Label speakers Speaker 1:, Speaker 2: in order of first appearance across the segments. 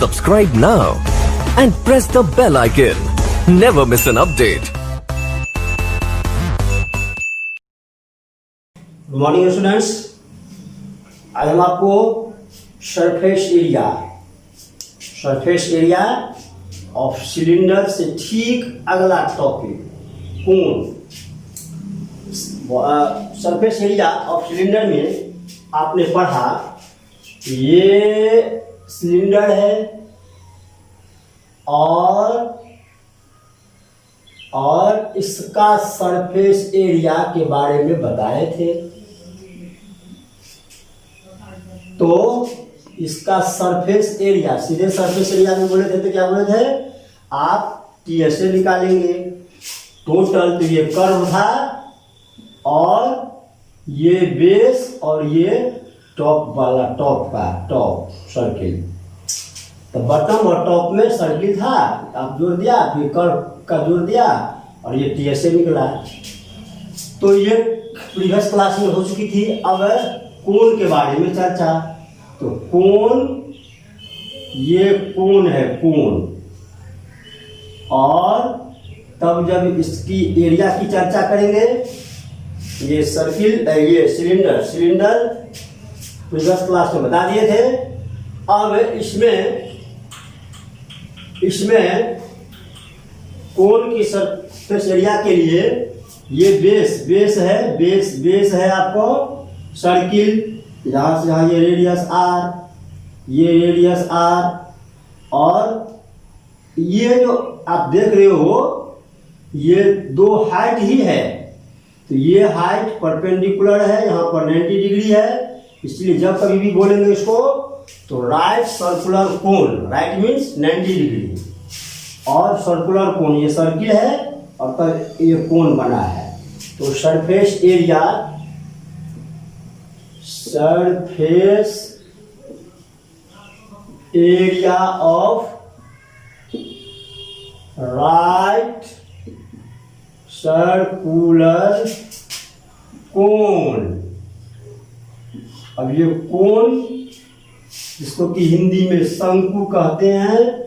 Speaker 1: Subscribe now and press the bell icon. Never miss an update.
Speaker 2: Good morning students. आज हम आपको surface area of cylinder से ठीक अगला टॉपिक कोण। सरफेस एरिया ऑफ सिलेंडर में आपने पढ़ा ये सिलेंडर है और इसका सरफेस एरिया के बारे में बताए थे। तो इसका सरफेस एरिया सीधे सरफेस एरिया में बोले थे तो क्या बोले थे आप टीएसए निकालेंगे टोटल। तो ये कर्व था और ये बेस और ये टॉप वाला टॉप सर्किल। तो बटन और टॉप में सर्किल था, आप जोड़ दिया, फिर कर्व का जोड़ दिया और ये टीएसए निकला। तो ये प्रीवियस क्लास में हो चुकी थी। अब कोण के बारे में चर्चा। तो कोण, ये कोण है कोण, और तब जब इसकी एरिया की चर्चा करेंगे, ये सर्किल, ये सिलेंडर प्रीवियस क्लास में बता दिए थे। अब इसमें कोण की सरफेस एरिया के लिए ये बेस है आपको सर्किल, यहाँ से यहाँ ये रेडियस आर, और ये जो आप देख रहे हो ये दो हाइट ही है। तो ये हाइट परपेंडिकुलर है, यहाँ पर 90 डिग्री है। इसलिए जब कभी भी बोलेंगे इसको तो राइट सर्कुलर कोण, राइट मीन्स 90 डिग्री, और सर्कुलर कोण ये सर्किल है और तब ये कोण बना है। तो surface area of right circular कोण। अब ये कोण जिसको कि हिंदी में शंकु कहते हैं,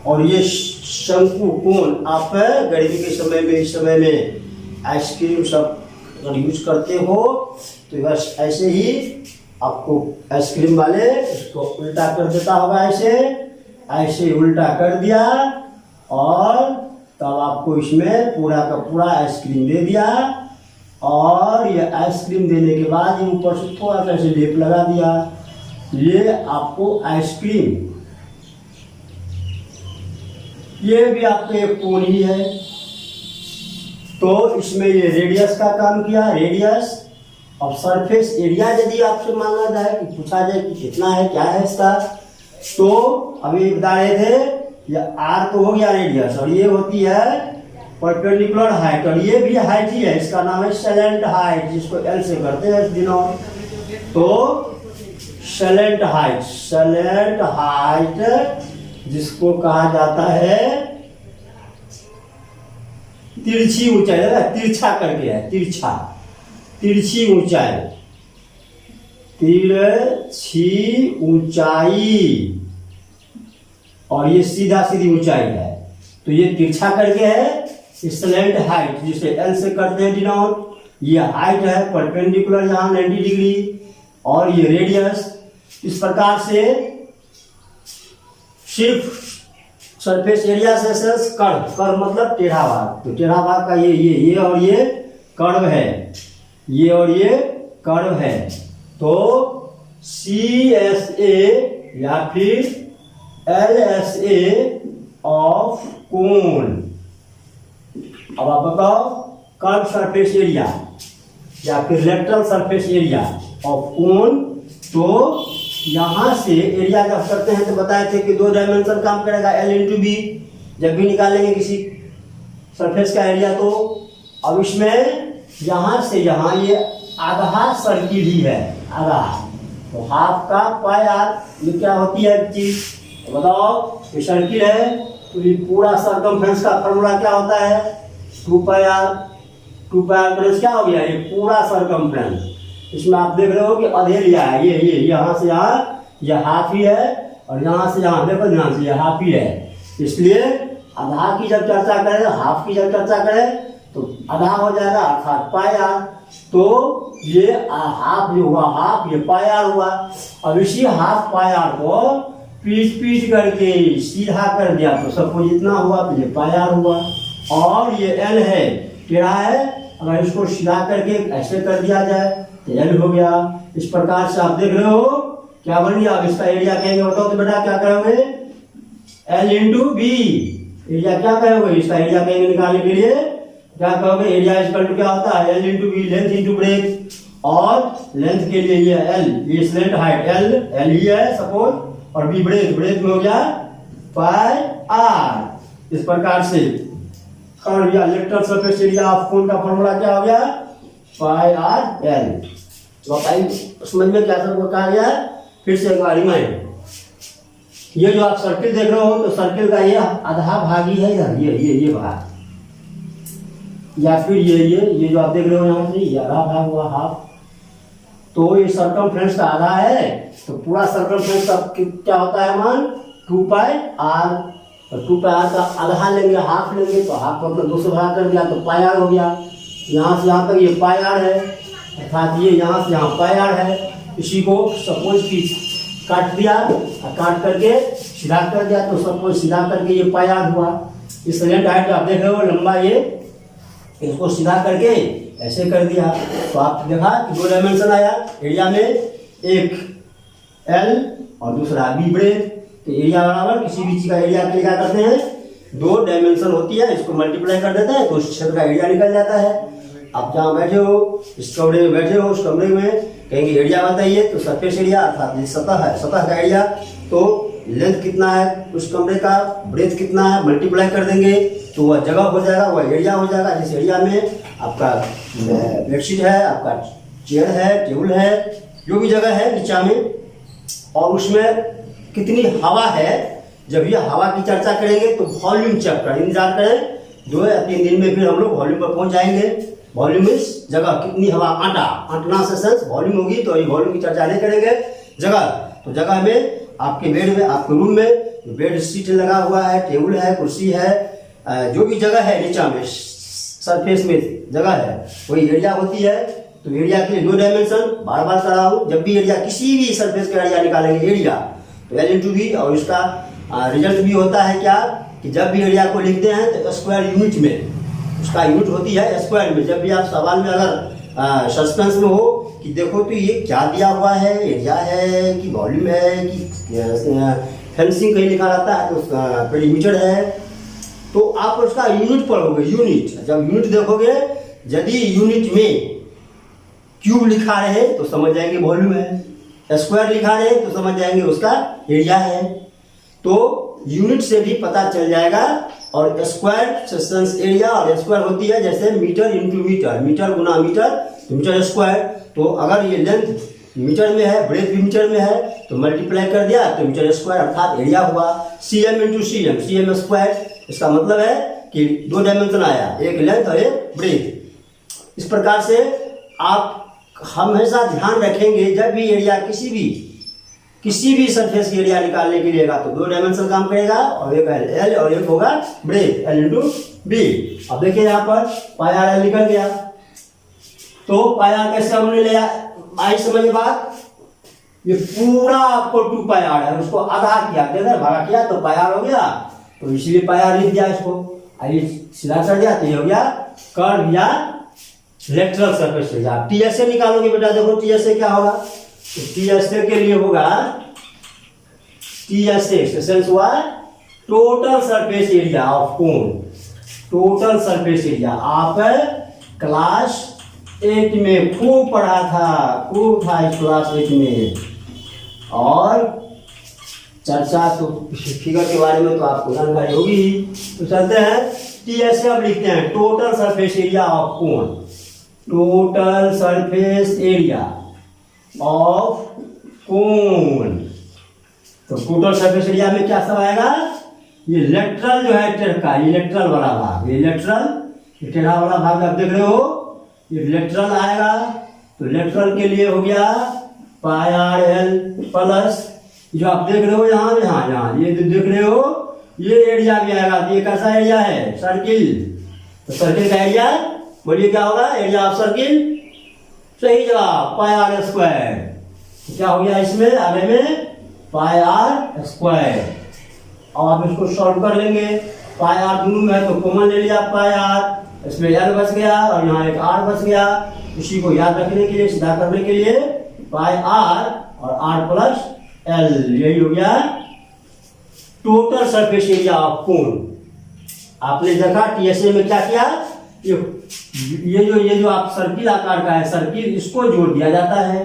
Speaker 2: और ये शंकु कोण आप गर्मी के समय में, इस समय में आइसक्रीम सब अगर यूज करते हो तो बस ऐसे ही आपको आइसक्रीम वाले इसको उल्टा कर देता होगा, ऐसे उल्टा कर दिया और तब आपको इसमें पूरा का पूरा आइसक्रीम दे दिया। और ये आइसक्रीम देने के बाद ये ऊपर से थोड़ा सा ऐसे लेप लगा दिया, ये आपको आइसक्रीम, ये भी आपको एक कोण ही है। तो इसमें ये रेडियस का काम किया, रेडियस। अब सरफेस एरिया यदि आपसे मांगा जाए कि पूछा जाए कि कितना है, क्या है इसका, तो अभी बता रहे थे ये आर तो हो गया रेडियस, और ये होती है परपेंडिकुलर हाइट, और ये भी हाइट ही है। इसका नाम है सेलेंट हाइट, जिसको एल से करते हैं दिनों। तो सेलेंट हाइट जिसको कहा जाता है तिरछी ऊंचाई, तिरछा करके है, तिरछी ऊंचाई, और ये सीधी ऊंचाई है। तो ये तिरछा करके है स्लेंट हाइट, जिसे एल से करते हैं डिनोट। ये हाइट है परपेंडिकुलर यहाँ 90 डिग्री, और ये रेडियस। इस प्रकार से सिर्फ सरफेस एरिया से कर्व मतलब टेढ़ा भाग। तो टेढ़ा भाग का ये और ये कर्व है, ये और ये कर्व है। तो CSA या फिर LSA ऑफ कोण। अब आप बताओ कर्व सरफेस एरिया या फिर लेटरल सरफेस एरिया ऑफ कोण। तो यहाँ से एरिया जब करते हैं तो बताए थे कि 2 डायमेंशन काम करेगा, L इंटू बी, जब भी निकालेंगे किसी सरफेस का एरिया। तो अब इसमें यहाँ से यहाँ ये आधा सर्किल ही है, आधा। तो हाफ का पाई आर, ये क्या होती है चीज, तो बताओ। ये सर्किल है तो ये पूरा सर्कमफ्रेंस का फॉर्मूला क्या होता है, 2 पाई आर। 2 पाई आर क्या हो गया, ये पूरा सर्कमफ्रेंस। इसमें आप देख रहे हो कि आधे लिया है, ये यहाँ से यहाँ ये हाफ ही है, और यहाँ से यहाँ देखो ध्यान से ये हाफ ही है। इसलिए आधा की जब चर्चा करें, हाफ की जब चर्चा करें तो आधा हो जाएगा अर्थात पाई आर। तो ये हाफ जो हुआ हाफ, ये पाई आर हुआ। अब इसी हाफ पाई आर को पीट करके सीधा कर दिया तो सबको जितना हुआ तो ये पाई आर हुआ। और ये एल है, टेढ़ा है, अगर इसको सीधा करके ऐसे कर दिया जाए तो एल हो गया। इस प्रकार से आप देख रहे हो क्या बन गया। अब इसका एरिया कहेंगे, बताओ तो बेटा क्या करोगे, एल इंटू बी। एरिया क्या कहोगे, इसका एरिया कहेंगे निकालने के लिए क्या कहोगे, एरिया इक्वल टू क्या होता है, L into B, length into breadth. और लेंथ के लिए ये एल, ये स्लैंट हाइट एल ही है सपोज, और बी ब्रेथ में हो गया पाई आर। इस प्रकार से और भैया lateral surface area of cone का फॉर्मूला क्या हो गया, पाई आर एल। तो बताइए समझ में क्या सबको कहा गया है, फिर से एक बार रिमाइंड। ये जो आप सर्किल देख रहे हो तो सर्किल का ये आधा भाग ही है इधर, ये भाग, या फिर ये जो आप देख रहे हो यहाँ से ये आधा भाग हुआ हाफ। तो ये सर्कमफ्रेंस का आधा है, तो पूरा सर्कमफ्रेंस का क्या होता है मान 2 पाई आर। और 2 पाई आर का आधा लेंगे, हाफ लेंगे, तो हाफ को अपना 2 से भाग कर दिया तो पाई आर हो गया। यहाँ से यहाँ तक ये पाई आर है, अर्थात ये यहाँ से यहाँ पाई आर है। इसी को सपोज की काट दिया, काट करके सीधा कर दिया तो सपोज सीधा करके ये पाई आर हुआ। इस लेंथ हाइट आप देख रहे हो लंबा, ये इसको सीधा करके ऐसे कर दिया तो आप देखा कि 2 डायमेंशन आया एरिया में, एक एल और दूसरा बी ब्रेथ। तो एरिया बराबर किसी भी चीज का एरिया के लिए क्या करते हैं, 2 डायमेंशन होती है, इसको मल्टीप्लाई कर देते हैं तो उस क्षेत्र का एरिया निकल जाता है। आप जहाँ बैठे हो, इस कमरे में बैठे हो, उस कमरे में कहेंगे एरिया बताइए, तो सरफेस एरिया अर्थात ये सतह है, सतह का एरिया, तो लेंथ कितना है उस कमरे का, ब्रेथ कितना है, मल्टीप्लाई कर देंगे तो वह जगह हो जाएगा, वह एरिया हो जाएगा। जिस एरिया में आपका बेडशीट है, आपका चेयर है, टेबल है, जो भी जगह है नीचा में, और उसमें कितनी हवा है। जब ये हवा की चर्चा करेंगे तो वॉल्यूम चैप्टर इंतजार करें, 2 या 3 दिन में फिर हम लोग वॉल्यूम पर पहुंच जाएंगे। वॉल्यूम इस जगह कितनी हवा, आंटना से सेंस वॉल्यूम होगी, तो ये वॉल्यूम की चर्चा नहीं करेंगे। जगह तो जगह में आपके बेड में, आपके रूम में बेड शीट लगा हुआ है, टेबल है, कुर्सी है, जो भी जगह है नीचा में सरफेस में जगह है वही एरिया होती है। तो एरिया के लिए 2 डायमेंशन बार बार करा हूँ। जब भी एरिया किसी भी सरफेस का एरिया निकालेंगे एरिया तो एल इंटू बी, और इसका रिजल्ट भी होता है क्या कि जब भी एरिया को लिखते हैं तो स्क्वायर यूनिट में, उसका यूनिट होती है स्क्वायर में। जब भी आप सवाल में अगर सस्पेंस में हो कि देखो तो ये क्या दिया हुआ है, एरिया है कि वॉल्यूम है कि फेंसिंग कहीं लिखा रहता है तो पेरीमीटर है, तो आप उसका यूनिट पढ़ोगे। यूनिट जब यूनिट देखोगे, यदि यूनिट में क्यूब लिखा रहे तो समझ जाएंगे वॉल्यूम है, स्क्वायर लिखा रहे तो समझ जाएंगे उसका एरिया है। तो यूनिट से भी पता चल जाएगा। और स्क्वायर सेंस एरिया, और स्क्वायर होती है जैसे मीटर इंटू मीटर, मीटर गुना मीटर तो मीटर स्क्वायर। तो अगर ये लेंथ मीटर में है, ब्रेथ भी मीटर में है, तो मल्टीप्लाई कर दिया तो मीटर स्क्वायर अर्थात एरिया हुआ। CM into CM, CM square. इसका मतलब है कि 2 डायमेंशन आया, एक लेंथ और एक ब्रेथ। इस प्रकार से आप हमेशा ध्यान रखेंगे जब भी एरिया किसी भी सरफेस की एरिया निकालने के लिए तो 2 डायमेंशन काम करेगा, और एक एल और एक होगा ब्रेथ, एल इंटू बी। अब देखिए यहाँ पर पाई आर एल निकल गया, तो पाई आर कैसे हमने लिया, आई समझ बात। ये पूरा आपको 2 पाई आर है, उसको आधा किया, भागा किया तो पाई आर हो गया, तो इसलिए पाई आर लिख दिया इसको। आइए सीधा कर दिया तो ये हो गया कर्व या लेटरल सरफेस एरिया। टीएसए निकालोगे बेटा, देखो टीएसए क्या होगा, तो टीएसए के लिए होगा टीएसए सेंस हुआ total surface area of cone. Total surface area आप क्लास 8 में खूब पढ़ा था, खूब था इस क्लास 8 में। और चर्चा तो फिगर के बारे में तो आपको जानकारी होगी। तो चलते हैं टीएसए, अब लिखते हैं total surface area of cone. Total surface area of कोन, तो टोटल सरफेस एरिया में क्या सब आएगा, ये लेटरल जो है टेढ़ का, ये लेटरल वाला भाग, ये लेटरल टेढ़ा वाला भाग आप देख रहे हो, ये लेटरल आएगा। तो लेटरल के लिए हो गया पाई आर एल प्लस जो आप देख रहे हो यहाँ यहाँ यहाँ ये जो देख रहे हो ये एरिया भी आएगा। तो ये कैसा एरिया है? सर्किल। तो सर्किल का एरिया बोलिए क्या होगा? Area of circle. सही जवाब पाई आर स्क्वायर। तो क्या हो गया इसमें आगे में? पाई आर स्क्वायर। अब आप इसको सॉल्व कर लेंगे। पाई आर दोनों में है तो कॉमन ले लिया पाई आर, इसमें एल बच गया और यहाँ एक आर बच गया। इसी को याद रखने के लिए, सीधा करने के लिए पाई आर और आर प्लस एल, यही हो गया टोटल सरफेस एरिया ऑफ कोन। आपने देखा टीएसए में क्या किया? ये जो आप सर्किल आकार का है सर्किल, इसको जोड़ दिया जाता है।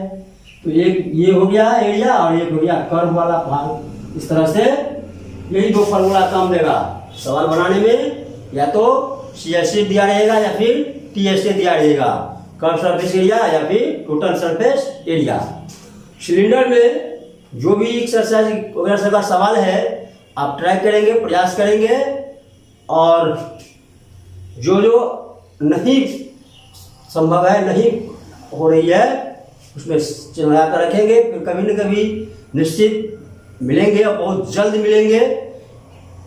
Speaker 2: तो एक ये हो गया एरिया और एक हो गया कर्व वाला भाग। इस तरह से यही दो फॉर्मूला काम देगा सवाल बनाने में। या तो सीएसए दिया रहेगा या फिर टीएसए दिया रहेगा, कर्व सरफेस एरिया या फिर टोटल सरफेस एरिया। सिलेंडर में जो भी एक्सरसाइज वगैरह का सवाल है आप ट्राई करेंगे, प्रयास करेंगे, और जो नहीं संभव है, नहीं हो रही है, उसमें चिन्हा कर रखेंगे। फिर कभी न कभी निश्चित मिलेंगे और बहुत जल्द मिलेंगे,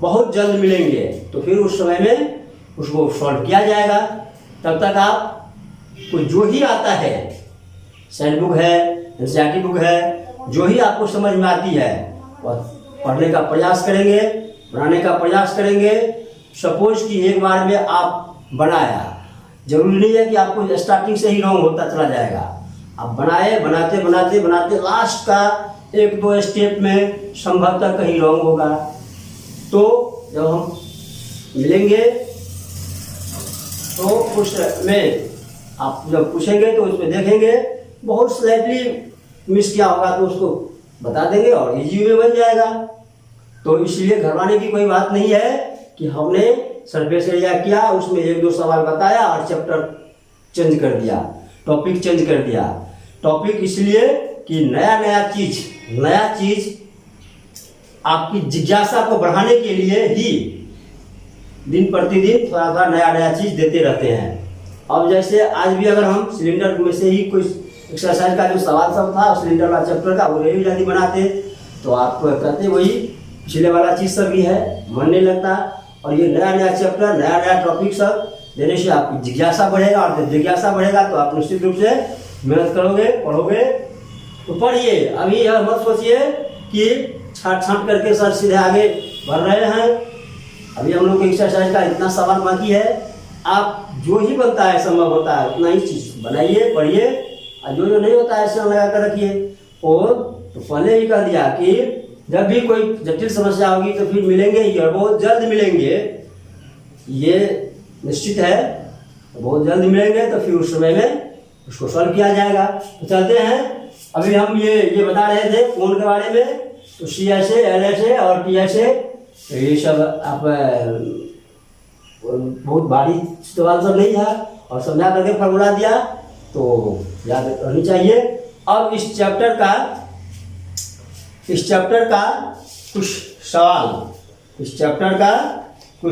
Speaker 2: बहुत जल्द मिलेंगे। तो फिर उस समय में उसको सॉल्व किया जाएगा। तब तक आप को जो ही आता है, सेट बुक है, एनसीईआरटी बुक है, जो ही आपको समझ में आती है वह पढ़ने का प्रयास करेंगे, बनाने का प्रयास करेंगे। सपोज कि एक बार में आप बनाया, जरूरी नहीं है कि आपको स्टार्टिंग से ही रॉन्ग होता चला जाएगा। आप बनाए, बनाते बनाते बनाते लास्ट का एक दो स्टेप में संभवतः कहीं रॉन्ग होगा। तो जब हम मिलेंगे तो उसमें आप जब पूछेंगे तो उसमें देखेंगे बहुत स्लाइटली मिस किया होगा तो उसको बता देंगे और इजी में बन जाएगा। तो इसलिए घबराने की कोई बात नहीं है कि हमने सरफेस एरिया किया, उसमें एक दो सवाल बताया और चैप्टर चेंज कर दिया, टॉपिक चेंज कर दिया। टॉपिक इसलिए कि नया चीज आपकी जिज्ञासा को बढ़ाने के लिए ही दिन प्रतिदिन थोड़ा थोड़ा नया चीज देते रहते हैं। अब जैसे आज भी अगर हम सिलेंडर में से ही कोई एक्सरसाइज का जो सवाल सब था सिलेंडर वाला चैप्टर का वो रिवीजन यदि बनाते तो आप कहते वही पिछले वाला चीज सब भी है, मन नहीं लगता। और ये नया चैप्टर, नया टॉपिक सब देने से आपकी जिज्ञासा बढ़ेगा, और जब जिज्ञासा बढ़ेगा तो आप निश्चित रूप से मेहनत करोगे, पढ़ोगे। तो पढ़िए, अभी यह मत सोचिए कि छाट करके सर सीधे आगे बढ़ रहे हैं। अभी हम लोग एक्सरसाइज का इतना सवाल बाकी है। आप जो ही बनता है, संभव होता है, उतना ही चीज बनाइए, पढ़िए, और जो नहीं होता है ऐसे लगा कर रखिए। और तो पहले ही कह दिया कि जब भी कोई जटिल समस्या होगी तो फिर मिलेंगे ही और बहुत जल्द मिलेंगे, ये निश्चित है। बहुत जल्द मिलेंगे तो फिर उस समय में उसको सॉल्व किया जाएगा। तो चलते हैं। अभी हम ये बता रहे थे कोण के बारे में। तो सीएसए, एलएसए और टीएसए ये सब आप बहुत भारी सवाल सब नहीं था और समझा करके फॉर्मूला दिया तो याद रहनी चाहिए। अब इस चैप्टर का कुछ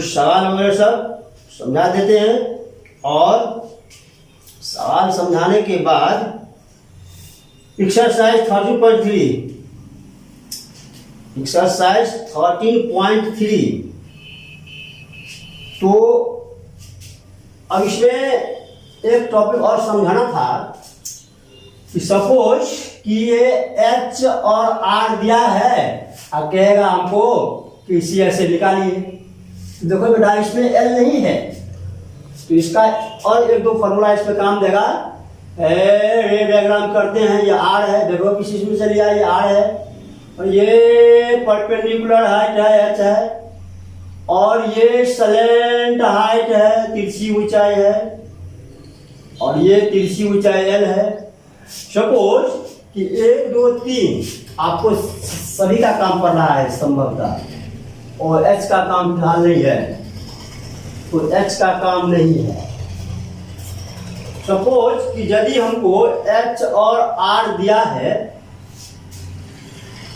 Speaker 2: सवाल वगैरह सब समझा देते हैं। और सवाल समझाने के बाद एक्सरसाइज 13.3 तो अब इसमें एक टॉपिक और समझाना था कि सपोज कि ये H और R दिया है, अब कहेगा हमको कि CSA निकालिए। देखो बेटा इसमें L नहीं है तो इसका और एक दो फॉर्मूला इस पे काम देगा। ये डायग्राम करते हैं, ये R है, देखो किस में से लिया, ये R है, और ये परपेंडिकुलर हाइट है H है, और ये सलेंट हाइट है, तिरछी ऊंचाई है, और ये तिरछी ऊंचाई L है। सपोज कि 1 2 3 आपको सभी का काम कर रहा है संभवतः, और H का काम फिलहाल नहीं है, तो H का काम नहीं है। सपोज कि यदि हमको H और R दिया है,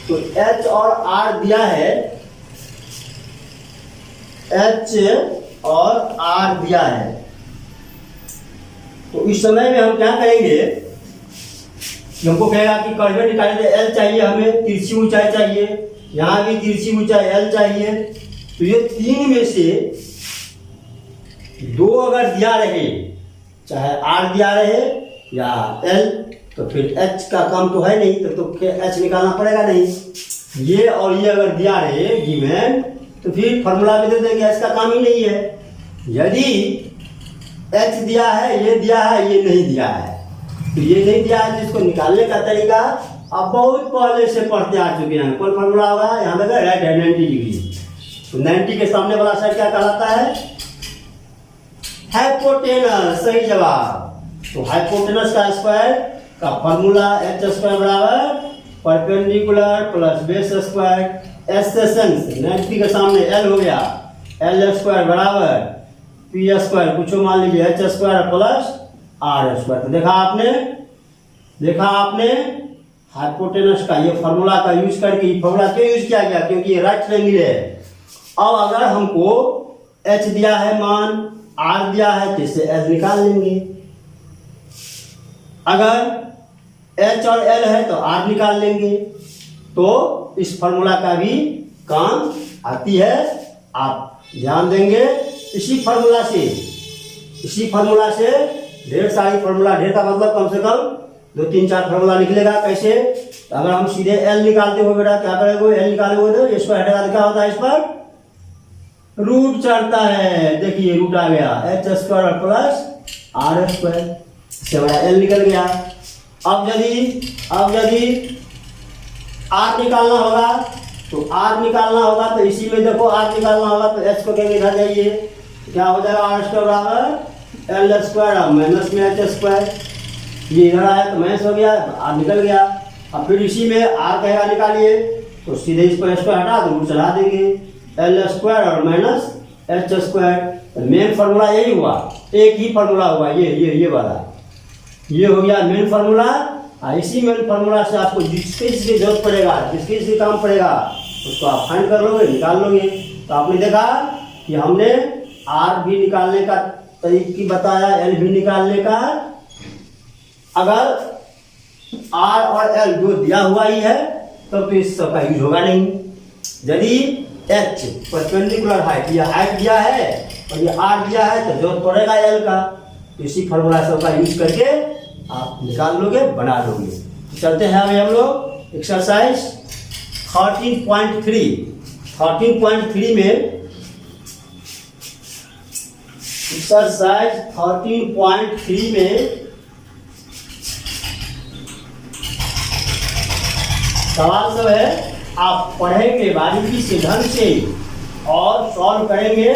Speaker 2: तो H और R दिया है, H और R दिया है, तो इस समय में हम क्या करेंगे हमको कहेगा कि कर्व निकालने एल चाहिए, हमें तिरछी ऊंचाई चाहिए, यहाँ भी तिरछी ऊंचाई एल चाहिए। तो ये तीन में से दो अगर दिया रहे, चाहे आर दिया रहे या एल, तो फिर एच का काम तो है नहीं, तो एच निकालना पड़ेगा नहीं। ये और ये अगर दिया रहे गिवन, तो फिर फॉर्मूला में दे देंगे, एच का काम ही नहीं है। यदि एच दिया है, ये दिया है, ये नहीं दिया है, तो ये नहीं दिया है, जिसको निकालने का तरीका अब बहुत पहले से पढ़ते आ चुके हैं। कौन फॉर्मूला होगा, यहाँ लगा राइट है 90 डिग्री। तो 90 के सामने वाला साइड क्या कहलाता है, हाइपोटेनस। सही जवाब। तो हाइपोटेनस का स्क्वायर का फॉर्मूला एच स्क्वायर बराबर परपेंडिकुलर प्लस बेस स्क्वायर एसेशन। 90 के सामने एल हो गया, एल स्क्वायर बराबर पी स्क्वायर, कुछ मान लीजिए H square plus R square. तो देखा आपने हाइपोटेनस का ये फॉर्मूला का यूज करके, फॉर्मूला क्यों यूज किया गया, क्योंकि ये राइट ट्रायंगल है। अब अगर हमको एच दिया है मान, आर दिया है, तो इससे एच निकाल लेंगे। अगर एच और एल है तो आर निकाल लेंगे। तो इस फॉर्मूला का भी काम आती है। आप ध्यान देंगे, इसी फॉर्मूला से ढेर सारी फॉर्मूला, ढेर का मतलब कम से कम 2-3-4 फॉर्मूला निकलेगा। कैसे, तो अगर हम सीधे एल निकालते हो बेटा, क्या करेंगे, एल निकालेंगे तो इसको हटेगा तो क्या होता है, इस पर रूट चढ़ता है। देखिए रूट आ गया, H square plus R square, इससे बड़ा एल निकल गया। अब यदि आर निकालना होगा, तो इसी में देखो आर निकालना होगा, तो एच को कहेंगे इधर जाइए, क्या हो जाएगा, आर स्क्वायर बराबर एल स्क्वायर माइनस में एच स्क्वायर। ये इधर आया तो माइनस हो गया, आर निकल गया। अब फिर इसी में आर कहेगा निकालिए, तो सीधे इसको एच को हटा दो, चला देंगे, एल स्क्वायर और minus H square. Main formula यही हुआ, एक ही फार्मूला हुआ, ये वाला, ये हो गया मेन फार्मूला। इसी मेन फार्मूला से आपको जिसकी जरूरत पड़ेगा, जिसकी काम पड़ेगा, उसको आप फाइंड कर लोगे, निकाल लोगे। तो आपने देखा कि हमने आर भी निकालने का तरीकी बताया, एल भी निकालने का। अगर आर और एल जो दिया हुआ ही है, तब तो इस सब का यूज होगा नहीं। यदि एच परपेंडिकुलर हाइट, यह हाइट दिया है और ये आर दिया है, तो जरूरत पड़ेगा एल का। तो इसी फॉर्मूला सब का यूज करके आप निकाल लोगे, बना लोगे। चलते हैं अभी हम लोग एक्सरसाइज 13.3 में, एक्सरसाइज 13.3 में सवाल सब है, आप पढ़ेंगे बारीकी से, ढंग से और सॉल्व करेंगे।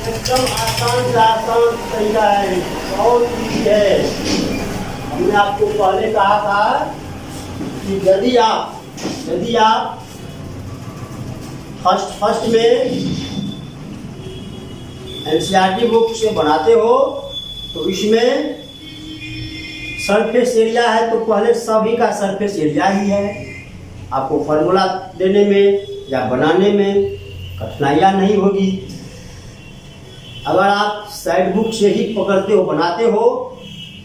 Speaker 2: एकदम आसान से आसान तरीका है, बहुत इजी है। हमने आपको पहले कहा था कि यदि आप फर्स्ट में एनसीईआरटी बुक से बनाते हो, तो इसमें सरफेस एरिया है, तो पहले सभी का सरफेस एरिया ही है। आपको फॉर्मूला देने में या बनाने में कठिनाइयाँ नहीं होगी। अगर आप साइड बुक से ही पकड़ते हो, बनाते हो,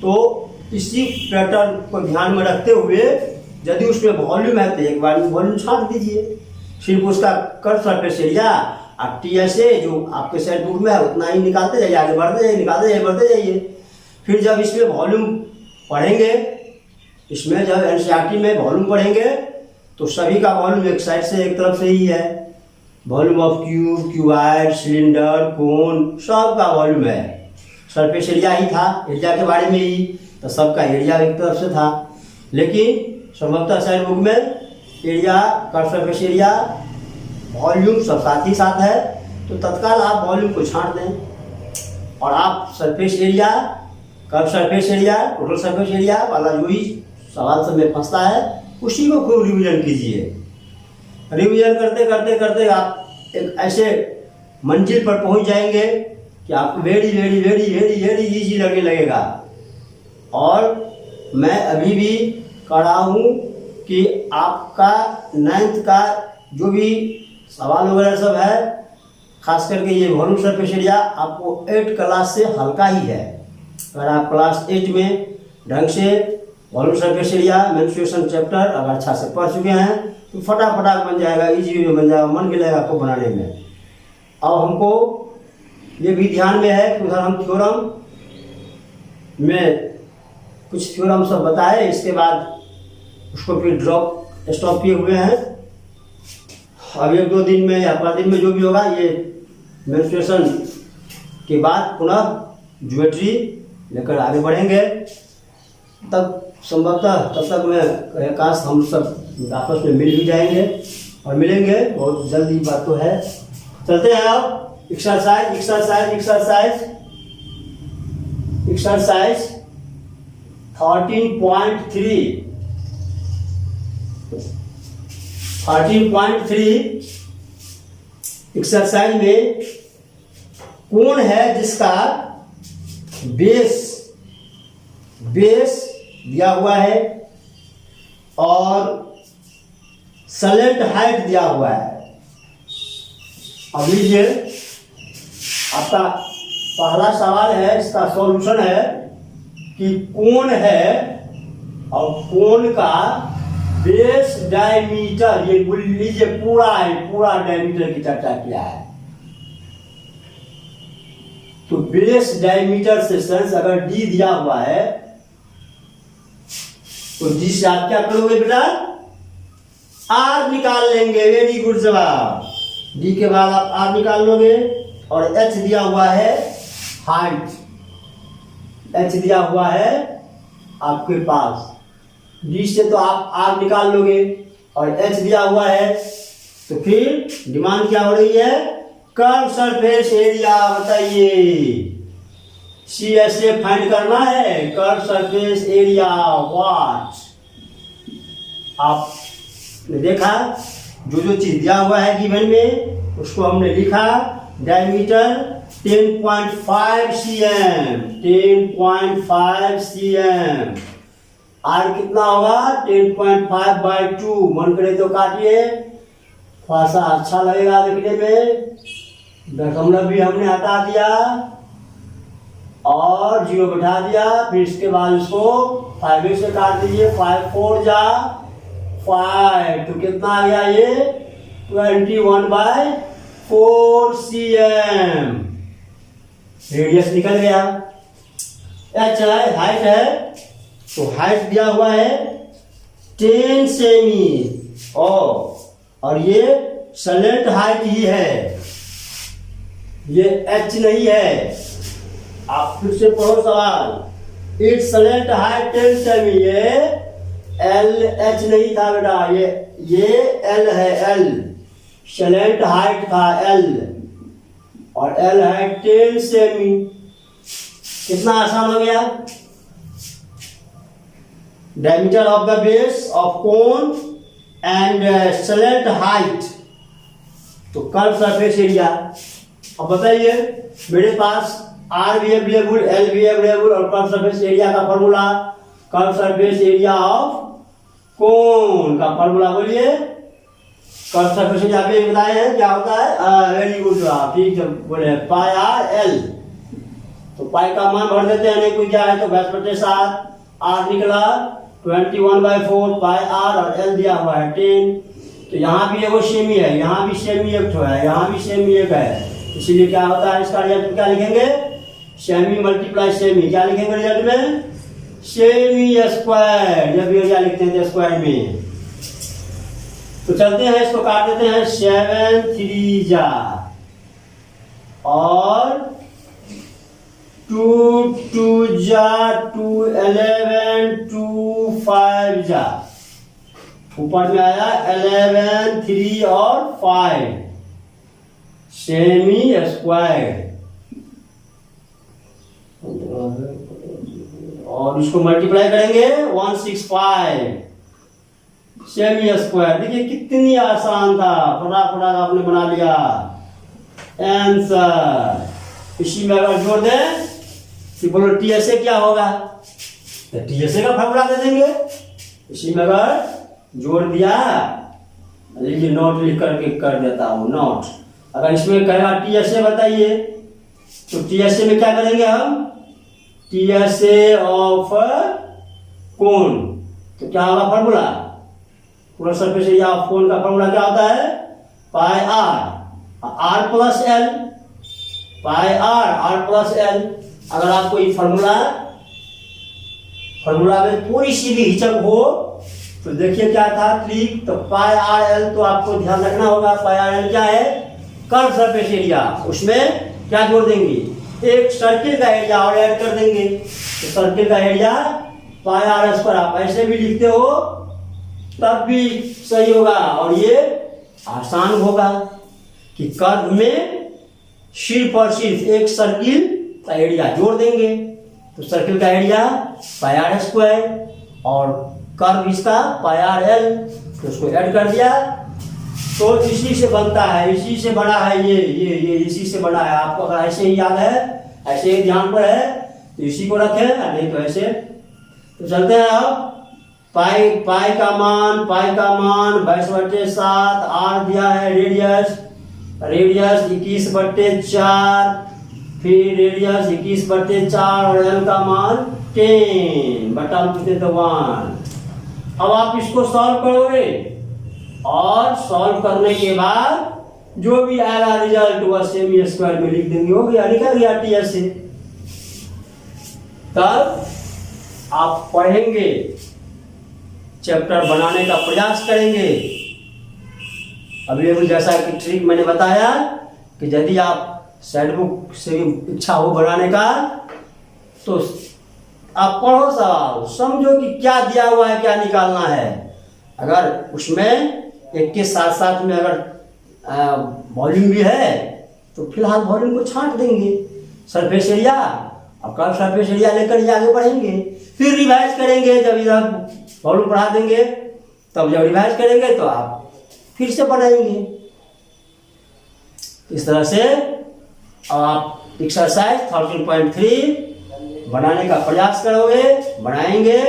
Speaker 2: तो इसी पैटर्न को ध्यान में रखते हुए, यदि उसमें वॉल्यूम है तो एक बार वॉल्यूम छांट दीजिए, सिर्फ उसका कर्व सरफेस एरिया आप टीएसए जो आपके साइड बुक में है उतना ही निकालते जाइए, आगे बढ़ते जाइए, निकालते जाइए, बढ़ते जाइए। फिर जब इसमें वॉल्यूम पढ़ेंगे, इसमें जब एनसीईआरटी में वॉल्यूम पढ़ेंगे, तो सभी का वॉल्यूम एक साइड से, एक तरफ से ही है। Volume of cube, cuboid, cylinder, cone, सब का वॉल्यूम है। सरफेस एरिया ही था, एरिया के बारे में ही, तो सबका एरिया एक तरफ से था। लेकिन संभवतः साइड बुक में area, curve surface area, volume सब साथ ही साथ है, तो तत्काल आप वॉल्यूम को छांट दें और आप surface area, curve surface area, total surface area वाला जो ही सवाल सब में फंसता है, उसी को खूब रिवीजन कीजिए। रिवीजन करते करते करते आप एक ऐसे मंजिल पर पहुंच जाएंगे कि आपको very very very very very easy लगने लगेगा। और मैं अभी भी कह रहा हूँ कि आपका 9th का जो भी सवाल वगैरह सब है, खास करके ये वॉल्यूम सरफेस एरिया आपको 8 क्लास से हल्का ही है। अगर आप क्लास 8 में ढंग से volume surface area menstruation chapter अगर अच्छा से पढ़ चुके हैं तो फटाफट बन जाएगा, इजी वे बन जाएगा, मन भी लगेगा आपको बनाने में। अब हमको ये भी ध्यान में है कि उधर हम थ्योरम में कुछ थ्योरम सब बताए, इसके बाद उसको फिर स्टॉप किए हुए हैं। अब 1-2 दिन में या 5 दिन में जो भी होगा, ये मेंस्ट्रुएशन के बाद पुनः ज्योमेट्री लेकर आगे बढ़ेंगे। तब संभवतः तब तक मैं काश हम सब आपस में मिल भी जाएंगे और मिलेंगे, बहुत जल्दी बात तो है। चलते हैं अब एक्सरसाइज 13.3 एक्सरसाइज में कौन है जिसका बेस दिया हुआ है और सलेंट हाइट दिया हुआ है। अब लीजिए, आपका पहला सवाल है, इसका सॉल्यूशन है कि कोण है और कोण का बेस डायमीटर, ये बोल लीजिए पूरा डायमीटर की चर्चा किया है। तो बेस डायमीटर से सेंस अगर डी दिया हुआ है तो डी से आप क्या करोगे बेटा, आर निकाल लेंगे। वेरी गुड जवाब। डी के बाद आप आर निकाल लोगे और एच दिया हुआ है हाइट, एच दिया हुआ है आपके पास। डी से तो आप आर निकाल लोगे और एच दिया हुआ है, तो फिर डिमांड क्या हो रही है, कर्व सरफेस एरिया बताइए। CSA फाइंड करना है, कर्व सरफेस एरिया व्हाट। आपने देखा जो चीज दिया हुआ है गिवन में उसको हमने लिखा। Diameter 10.5 cm, 10.5 cm। आर कितना होगा, 10.5/2। मन करे तो काटिए, थोड़ा सा अच्छा लगेगा देखने में। दशमलव भी हमने हटा दिया और 0 बैठा दिया, फिर इसके बाद इसको 5 से काट दीजिए। 5 4 जा 5, तो कितना आ गया ये 21/4 cm। रेडियस निकल गया। एच है, हाइट है, तो हाइट दिया हुआ है 10 सेमी और ये सलेंट हाइट ही है, ये एच नहीं है। आप फिर से पढ़ो सवाल। इट्स सलेंट हाइट 10 सेमी, ये एल एच नहीं था बेटा, ये एल है, एल सलेंट हाइट था एल, और एल है 10 सेमी। कितना आसान हो गया। Diameter of the base of cone and slant height, तो कर्व सरफेस एरिया। अब बताइए, मेरे पास आर भी अवेलेबल, एल भी अवेलेबल और कर्व सरफेस एरिया का formula, curve surface area of cone का फॉर्मूला बोलिए। कर्व सरफेस एरिया पे बताए हैं क्या होता है। वेरी गुड जवाब, ठीक जब बोले पाई आर एल, तो पाई का मान भर देते हैं, नहीं कोई क्या है तो 10/7। आर निकला 21/4 पाई आर और एल दिया हुआ है 10। तो यहाँ भी एगो सेमी है, यहाँ भी सेमी एक है, यहाँ भी सेमी एक है, इसीलिए क्या होता है इसका रिजल्ट क्या लिखेंगे, सेमी मल्टीप्लाई सेमी। क्या लिखेंगे रिजल्ट में, सेमी स्क्वायर। जब एरिया लिखते हैं तो स्क्वायर में। तो चलते हैं, इसको काट देते हैं। 7 3 जा और 2 2 जा 2 11 2 5 जा। ऊपर में आया 11 3 और 5 सेमी स्क्वायर, और इसको मल्टीप्लाई करेंगे 165 सेमी स्क्वायर। देखिए कितनी आसान था, फटाफट आपने बना लिया आंसर। इसी में अगर जोड़ दें तो बोलो TSA क्या होगा, तो TSA का फॉर्मूला दे देंगे। इसी में अगर जोड़ दिया, लीजिए नोट लिख करके कर देता हूँ नोट। अगर इसमें कहेगा TSA बताइए, तो TSA में क्या करेंगे हम, TSA ऑफ कोण। तो क्या होगा फॉर्मूला, पूरा सरफेस एरिया ऑफ कोन का फॉर्मूला क्या होता है, pi R plus L, pi R plus L. अगर आपको ये फॉर्मूला में थोड़ी सी भी हिचक हो तो देखिए क्या था ट्रिक, तो पाई आर एल तो आपको ध्यान रखना होगा। पाई आर एल क्या है, कर्व सरफेस एरिया, उसमें क्या जोड़ देंगे, एक सर्किल का एरिया और ऐड कर देंगे। तो सर्किल का एरिया पाई आर स्क्वायर, आप ऐसे भी लिखते हो तब भी सही होगा, और ये आसान होगा कि कर्व में सिर्फ और सिर्फ एक सर्किल का एरिया जोड़ देंगे। तो सर्किल का एरिया पाई आर स्क्वायर और कर्व इसका पाई आर एल, तो उसको ऐड कर दिया। तो इसी से बनता है, इसी से बना है ये इसी से बना है। आपको अगर ऐसे ही याद है, ऐसे ही ध्यान पर है तो इसी को रखें, नहीं तो ऐसे। तो चलते हैं अब, पाई का मान 22/7, आर दिया है रेडियस 21/4, फिर रेडियस 21/4 और एल का मान 10/1। अब आप इसको सॉल्व करोगे और सॉल्व करने के बाद जो भी आएगा रिजल्ट वह सेमी स्क्वायर में लिख देंगे, हो गया, निकल गया टीएस से। तब आप पढ़ेंगे, चैप्टर बनाने का प्रयास करेंगे। अभी जैसा कि ट्रिक मैंने बताया कि यदि आप साइड बुक से इच्छा हो बनाने का तो आप पढ़ो सवाल, समझो कि क्या दिया हुआ है, क्या निकालना है। अगर उसमें एक के साथ साथ में अगर वॉल्यूम भी है तो फिलहाल वॉल्यूम को छांट देंगे। सरफेस एरिया, अब कल सरफेस एरिया लेकर ही आगे बढ़ेंगे, फिर रिवाइज करेंगे। जब इधर वॉल्यूम बढ़ा देंगे तब जब रिवाइज करेंगे तो आप फिर से बनाएंगे। इस तरह से आप एक्सरसाइज 13.3 बनाने का प्रयास करोगे, बनाएंगे।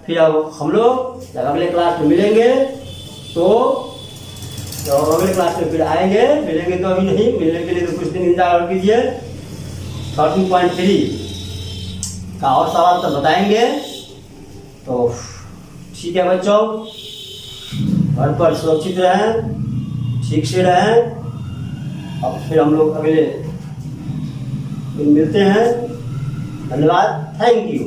Speaker 2: फिर अब हम लोग जब अगले क्लास में मिलेंगे तो अगले क्लास में फिर आएंगे, मिलेंगे तो अभी नहीं, मिलने के लिए तो कुछ दिन इंतजार कीजिए। 13.3 का और सवाल तो बताएंगे। तो ठीक है बच्चों, घर पर सुरक्षित रहें, ठीक से रहें। अब फिर हम लोग अगले दिन मिलते हैं। धन्यवाद, थैंक यू।